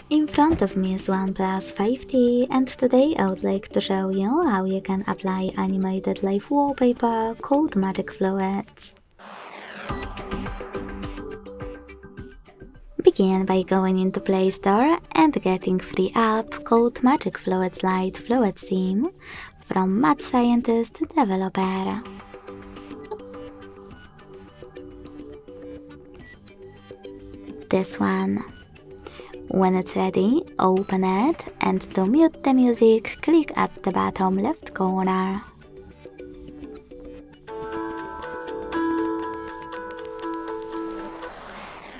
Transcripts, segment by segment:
In front of me is OnePlus 5T, and today I would like to show you how you can apply animated live wallpaper called Magic Fluids. Begin by going into Play Store and getting free app called Magic Fluids Light Fluid Theme from Mad Scientist developer. This one. When it's ready, open it, and to mute the music, click at the bottom left corner.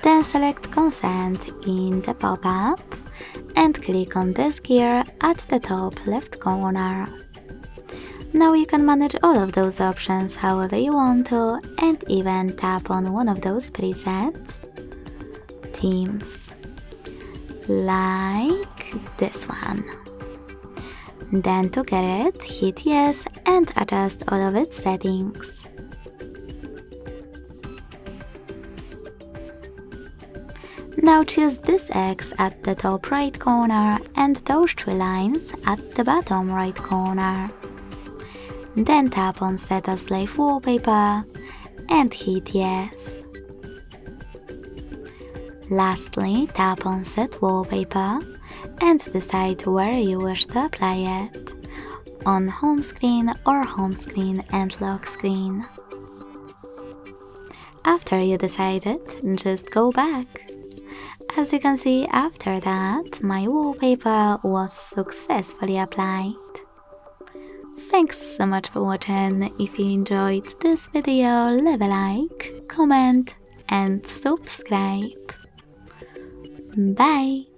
Then select Consent in the pop-up and click on this gear at the top left corner. Now you can manage all of those options however you want to, and even tap on one of those preset themes, like this one. Then to get it, hit yes and adjust all of its settings. Now choose this X at the top right corner and those three lines at the bottom right corner. Then tap on Set as Live Wallpaper and hit yes. Lastly, tap on Set Wallpaper and decide where you wish to apply it, on home screen or home screen and lock screen. After you decided, just go back. As you can see, after that, my wallpaper was successfully applied. Thanks so much for watching. If you enjoyed this video, leave a like, comment and subscribe. Bye!